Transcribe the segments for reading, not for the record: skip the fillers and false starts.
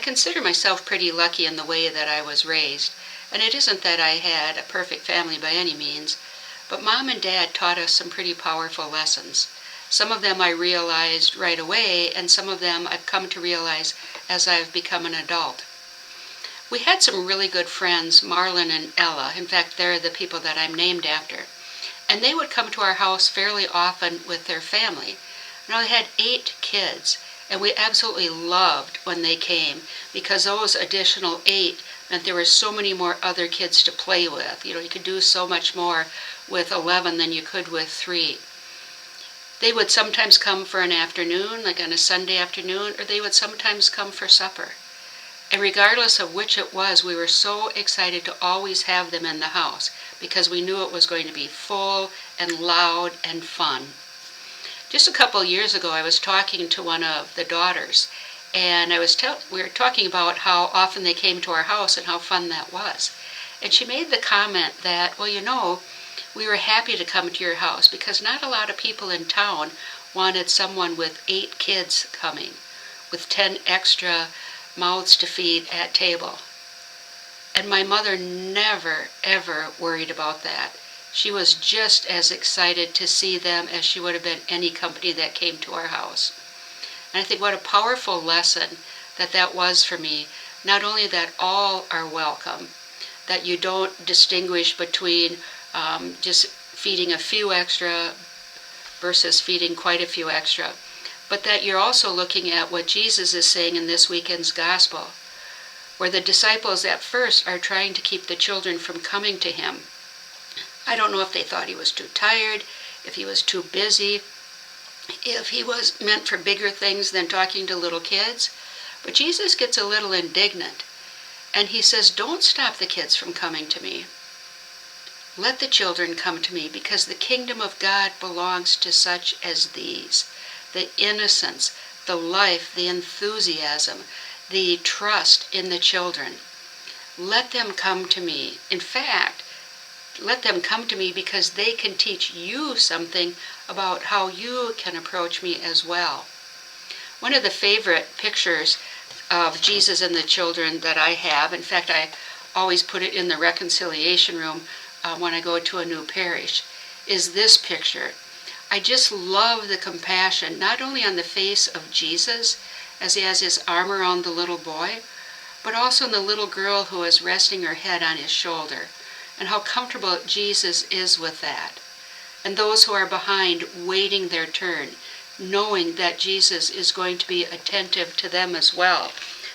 consider myself pretty lucky in the way that I was raised, and it isn't that I had a perfect family by any means, but Mom and Dad taught us some pretty powerful lessons. Some of them I realized right away, and some of them I've come to realize as I've become an adult. We had some really good friends, Marla and Ella. In fact, they're the people that I'm named after. And they would come to our house fairly often with their family. Now, they had 8 kids, and we absolutely loved when they came because those additional 8 meant there were so many more other kids to play with. You could do so much more with 11 than you could with 3. They would sometimes come for an afternoon, like on a Sunday afternoon, or they would sometimes come for supper. And regardless of which it was, we were so excited to always have them in the house because we knew it was going to be full and loud and fun. Just a couple of years ago, I was talking to one of the daughters, and we were talking about how often they came to our house and how fun that was. And she made the comment that, well, we were happy to come to your house because not a lot of people in town wanted someone with 8 kids coming, with 10 extra mouths to feed at table. And my mother never, ever worried about that. She was just as excited to see them as she would have been any company that came to our house. And I think what a powerful lesson that was for me. Not only that all are welcome, that you don't distinguish between just feeding a few extra versus feeding quite a few extra, but that you're also looking at what Jesus is saying in this weekend's gospel, where the disciples at first are trying to keep the children from coming to him. I don't know if they thought he was too tired, if he was too busy, if he was meant for bigger things than talking to little kids, but Jesus gets a little indignant, and he says, don't stop the kids from coming to me. Let the children come to me, because the kingdom of God belongs to such as these. The innocence, the life, the enthusiasm, the trust in the children. Let them come to me. In fact, let them come to me because they can teach you something about how you can approach me as well. One of the favorite pictures of Jesus and the children that I have, in fact, I always put it in the reconciliation room when I go to a new parish, is this picture. I just love the compassion, not only on the face of Jesus as he has his arm around the little boy, but also in the little girl who is resting her head on his shoulder, and how comfortable Jesus is with that. And those who are behind waiting their turn, knowing that Jesus is going to be attentive to them as well,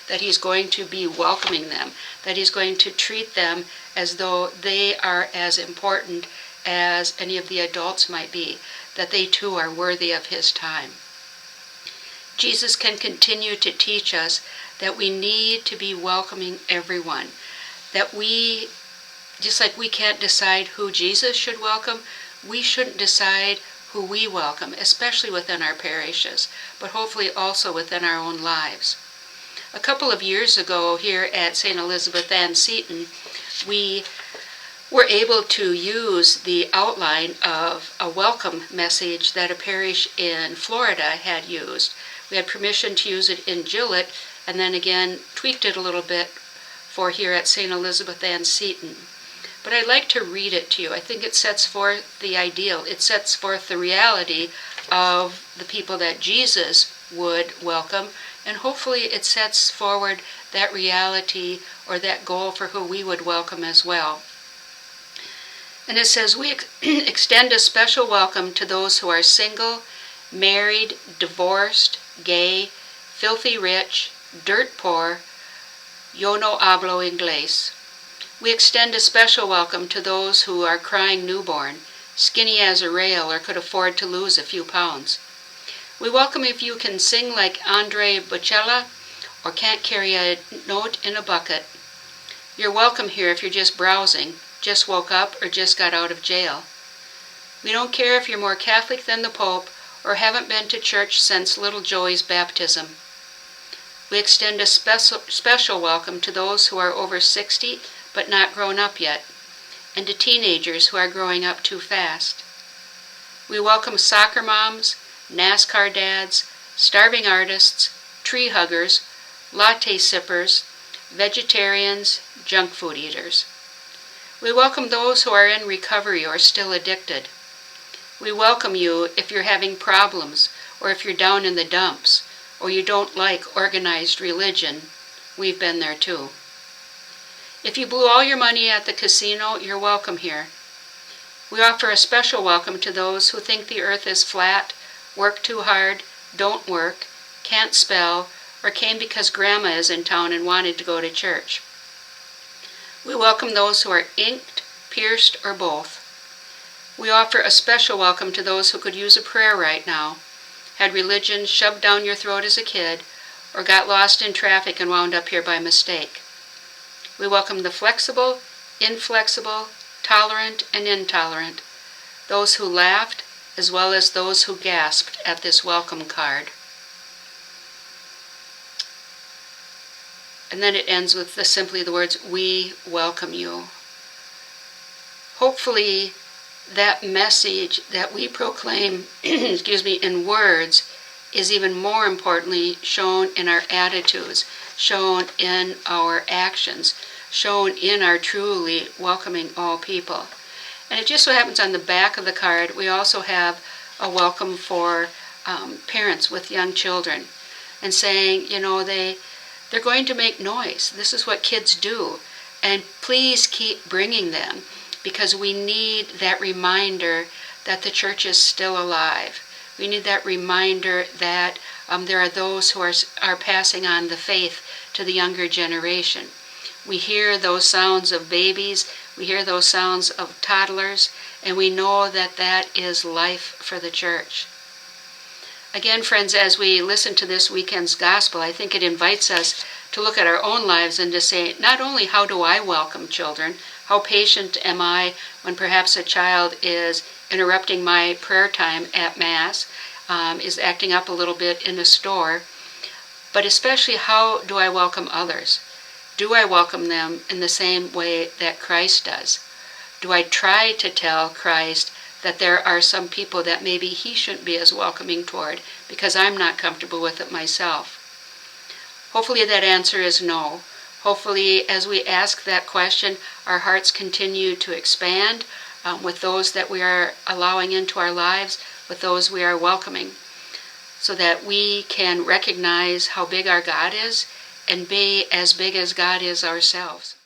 that he's going to be welcoming them, that he's going to treat them as though they are as important as any of the adults might be, that they too are worthy of his time. Jesus can continue to teach us that we need to be welcoming everyone, that we, just like we can't decide who Jesus should welcome, we shouldn't decide who we welcome, especially within our parishes, but hopefully also within our own lives. A couple of years ago here at St. Elizabeth Ann Seton, we were able to use the outline of a welcome message that a parish in Florida had used. We had permission to use it in Gillett, and then again tweaked it a little bit for here at St. Elizabeth Ann Seton. But I'd like to read it to you. I think it sets forth the ideal. It sets forth the reality of the people that Jesus would welcome, and hopefully it sets forward that reality or that goal for who we would welcome as well. And it says, we extend a special welcome to those who are single, married, divorced, gay, filthy rich, dirt poor, yo no hablo inglés. We extend a special welcome to those who are crying newborn, skinny as a rail, or could afford to lose a few pounds. We welcome if you can sing like Andre Bocelli or can't carry a note in a bucket. You're welcome here if you're just browsing, just woke up, or just got out of jail. We don't care if you're more Catholic than the Pope or haven't been to church since little Joey's baptism. We extend a special welcome to those who are over 60 but not grown up yet, and to teenagers who are growing up too fast. We welcome soccer moms, NASCAR dads, starving artists, tree huggers, latte sippers, vegetarians, junk food eaters. We welcome those who are in recovery or still addicted. We welcome you if you're having problems, or if you're down in the dumps, or you don't like organized religion. We've been there too. If you blew all your money at the casino, you're welcome here. We offer a special welcome to those who think the earth is flat, work too hard, don't work, can't spell, or came because grandma is in town and wanted to go to church. We welcome those who are inked, pierced, or both. We offer a special welcome to those who could use a prayer right now, had religion shoved down your throat as a kid, or got lost in traffic and wound up here by mistake. We welcome the flexible, inflexible, tolerant, and intolerant, those who laughed as well as those who gasped at this welcome card. And then it ends with simply the words, "We welcome you." Hopefully that message that we proclaim in words is even more importantly shown in our attitudes, shown in our actions, shown in our truly welcoming all people. And it just so happens on the back of the card we also have a welcome for parents with young children, and saying, they're going to make noise. This is what kids do. And please keep bringing them, because we need that reminder that the church is still alive. We need that reminder that there are those who are passing on the faith to the younger generation. We hear those sounds of babies, we hear those sounds of toddlers, and we know that that is life for the church. Again, friends, as we listen to this weekend's gospel, I think it invites us to look at our own lives and to say, not only how do I welcome children, how patient am I when perhaps a child is interrupting my prayer time at Mass, is acting up a little bit in a store, but especially how do I welcome others? Do I welcome them in the same way that Christ does? Do I try to tell Christ that there are some people that maybe he shouldn't be as welcoming toward because I'm not comfortable with it myself? Hopefully that answer is no. Hopefully as we ask that question, our hearts continue to expand with those that we are allowing into our lives, with those we are welcoming, so that we can recognize how big our God is and be as big as God is ourselves.